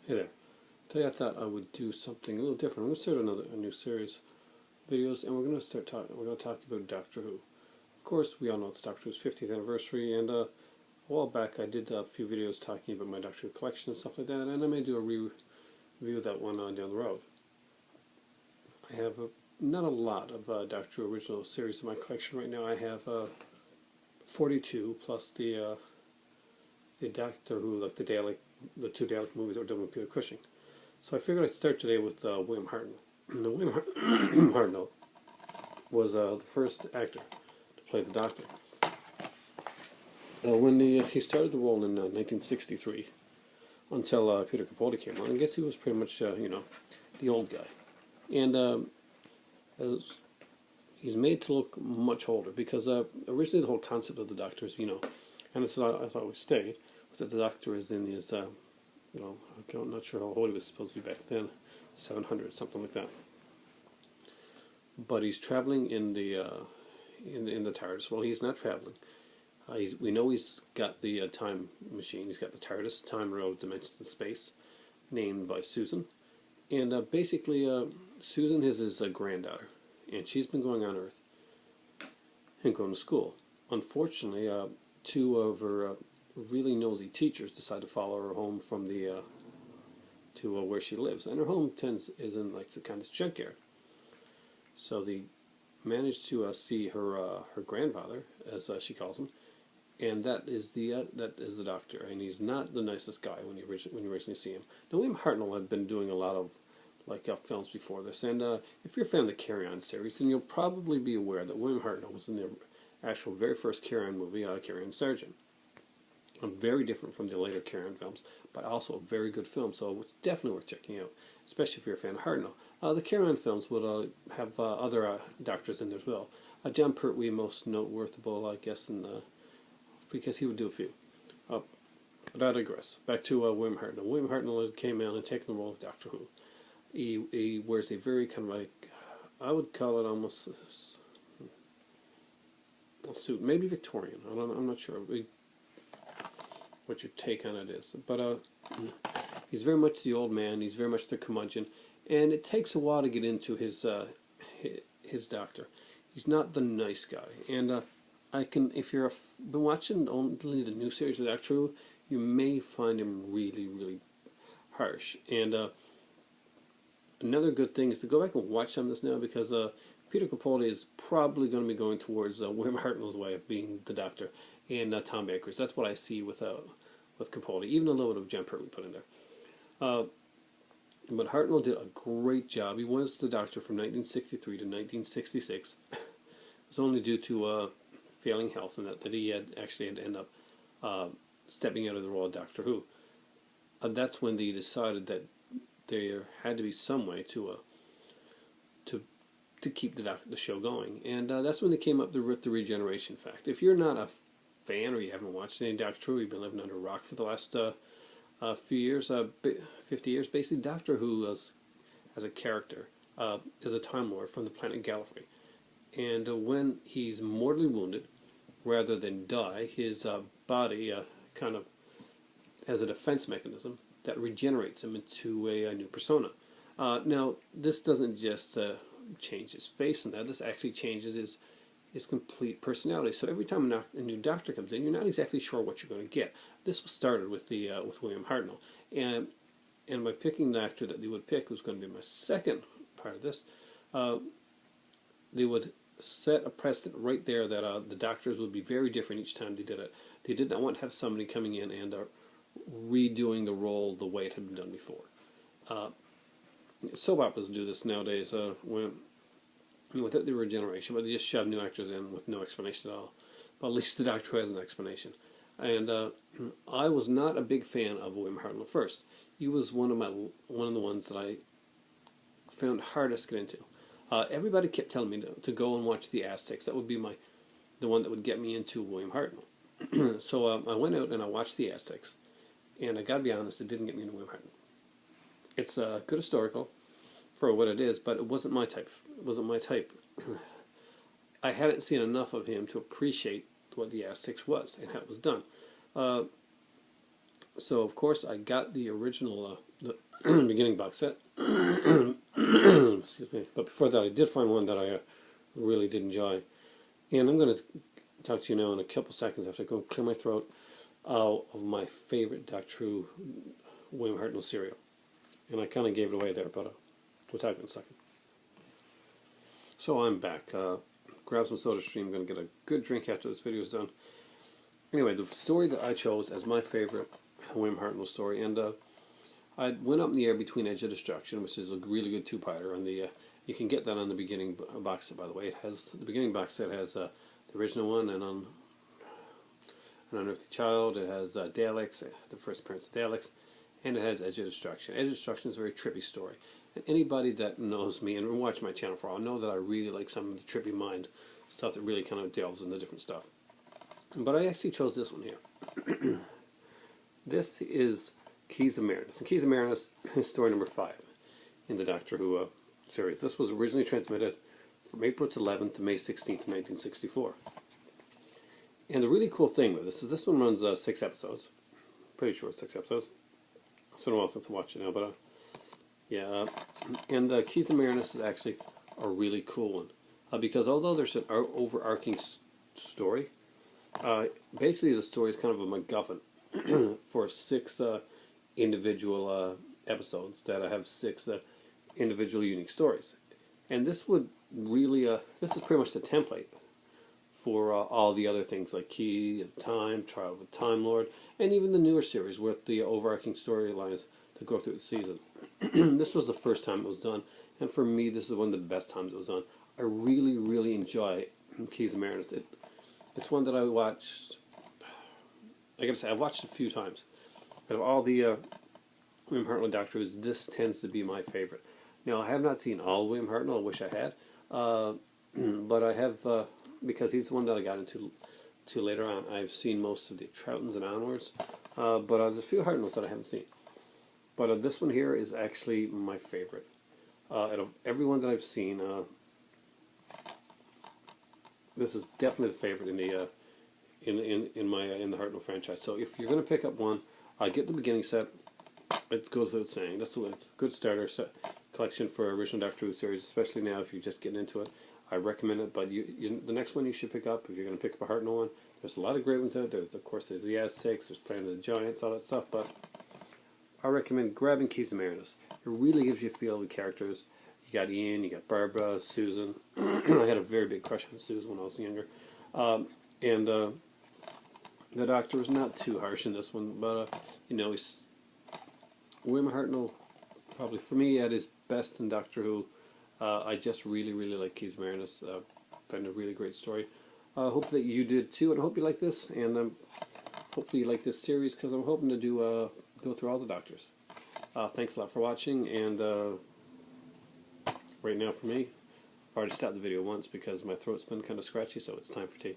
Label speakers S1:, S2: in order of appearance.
S1: Hey there. Today I thought I would do something a little different. I'm going to start a new series of videos, and we're going to start talking. We're going to talk about Doctor Who. Of course, we all know it's Doctor Who's 50th anniversary, and a while back I did a few videos talking about my Doctor Who collection and stuff like that, and I may do a review of that one down the road. I have not a lot of Doctor Who original series in my collection right now. I have 42 plus the Doctor Who, like the two Dalek movies that were done with Peter Cushing. So I figured I'd start today with William Hartnell. Now, William Hartnell was the first actor to play the Doctor. When he started the role in 1963, until Peter Capaldi came on, I guess he was pretty much the old guy, and he's made to look much older because originally the whole concept of the Doctor is and this is how I thought we stayed, was that the Doctor is in his I'm not sure how old he was supposed to be back then, 700, something like that. But he's traveling in the TARDIS. Well, he's not traveling. We know he's got the time machine. He's got the TARDIS, Time, Railroad, Dimensions, and Space, named by Susan. And basically, Susan is his granddaughter, and she's been going on Earth and going to school. Unfortunately, two of her really nosy teachers decide to follow her home from the to where she lives, and her home is in like the kind of junkyard. So they manage to see her grandfather, as she calls him, and that is the Doctor, and he's not the nicest guy when you originally see him. Now, William Hartnell had been doing a lot of films before this, and if you're a fan of the Carry On series, then you'll probably be aware that William Hartnell was in the actual very first Carry On movie, Carry On Sergeant. Very different from the later Carry On films, but also a very good film, so it's definitely worth checking out, especially if you're a fan of Hartnell. The Carry On films would have other Doctors in there as well. John Pertwee, most noteworthable, I guess, because he would do a few. But I digress. Back to William Hartnell. William Hartnell came out and taken the role of Doctor Who. He wears a very kind of I would call it almost a suit, maybe Victorian. I'm not sure what your take on it is, but he's very much the old man. He's very much the curmudgeon, and it takes a while to get into his Doctor. He's not the nice guy, and if you've been watching only the new series of Doctor Who, you may find him really, really harsh. And another good thing is to go back and watch some of this now, because Peter Capaldi is probably going to be going towards William Hartnell's way of being the Doctor, and Tom Baker's. That's what I see with Capaldi, even a little bit of John Pertwee put in there. But Hartnell did a great job. He was the Doctor from 1963 to 1966. It was only due to failing health, and that he had to end up stepping out of the role of Doctor Who. That's when they decided that there had to be some way to keep the show going, and that's when they came up with the regeneration fact. If you're not a fan, or you haven't watched any Doctor Who, you've been living under a rock for the last few years, 50 years, basically. Doctor Who as a character is a Time Lord from the planet Gallifrey, and when he's mortally wounded, rather than die, his body kind of has a defense mechanism that regenerates him into a new persona. Now, this doesn't just change his face and that. This actually changes his complete personality. So every time a new Doctor comes in, you're not exactly sure what you're going to get. This was started with with William Hartnell, and by picking the actor that they would pick was going to be my second part of this. They would set a precedent right there that the Doctors would be very different each time they did it. They did not want to have somebody coming in and redoing the role the way it had been done before. Soap operas do this nowadays without the regeneration, but they just shove new actors in with no explanation at all. But at least the Doctor has an explanation. And I was not a big fan of William Hartnell at first. He was one of the ones that I found hardest to get into. Everybody kept telling me to go and watch The Aztecs. That would be the one that would get me into William Hartnell. So I went out and I watched The Aztecs, and I got to be honest, it didn't get me into William Hartnell. It's a good historical for what it is, but it wasn't my type. I hadn't seen enough of him to appreciate what The Aztecs was and how it was done. So of course I got the original the beginning box set. Excuse me. But before that, I did find one that I really did enjoy, and I'm going to talk to you now in a couple seconds after I go clear my throat of my favorite Doctor Who William Hartnell serial. And I kind of gave it away there, but we'll talk in a second. So I'm back. Grab some soda stream. I'm going to get a good drink after this video is done. Anyway, the story that I chose as my favorite William Hartnell story, and I went up in the air between Edge of Destruction, which is a really good two-parter, and you can get that on the beginning box set, by the way. It has the beginning box set has the original one, and on An Unearthly Child, it has Daleks, the first appearance of Daleks, and it has Edge of Destruction. Edge of Destruction is a very trippy story. And anybody that knows me and watched my channel for a while know that I really like some of the trippy mind stuff that really kind of delves into different stuff. But I actually chose this one here. This is Keys of Marinus. And Keys of Marinus is story number 5 in the Doctor Who series. This was originally transmitted from April 11th to May 16th, 1964. And the really cool thing with this is this one runs 6 episodes. Pretty sure it's 6 episodes. It's been a while since I watched it now, but yeah. And Keys of Marinus is actually a really cool one. Because although there's an overarching story, basically the story is kind of a MacGuffin for 6 individual episodes that have 6 individual unique stories. And this would really, this is pretty much the template for all the other things like Key of Time, Trial of the Time Lord, and even the newer series with the overarching storylines that go through the season. This was the first time it was done, and for me this is one of the best times it was done. I really, really enjoy Keys of Marinus. It's one that I watched, I gotta say, I've watched a few times. Out of all the William Hartnell Doctor Who's, this tends to be my favorite. Now, I have not seen all William Hartnell, I wish I had, but I have, because he's the one that I got into later on. I've seen most of the Troughtons and onwards, but there's a few Hartnells that I haven't seen. But this one here is actually my favorite. Out of everyone that I've seen, this is definitely the favorite in the in the Hartnell franchise. So if you're going to pick up one, get the beginning set. It goes without saying. It's a good starter set collection for original Doctor Who series, especially now if you're just getting into it. I recommend it, but the next one you should pick up, if you're going to pick up a Hartnell one, there's a lot of great ones out there. Of course, there's the Aztecs, there's Planet of the Giants, all that stuff, but I recommend grabbing Keys of Marinus. It really gives you a feel of the characters. You got Ian, you got Barbara, Susan. I had a very big crush on Susan when I was younger. And the Doctor was not too harsh in this one, but, you know, William Hartnell, probably for me, at his best in Doctor Who. I just really, really like Keys of Marinus. Found a really great story. I hope that you did too, and I hope you like this, and hopefully you like this series, because I'm hoping to do go through all the Doctors. Thanks a lot for watching, and right now for me, I've already stopped the video once because my throat's been kind of scratchy, so it's time for tea.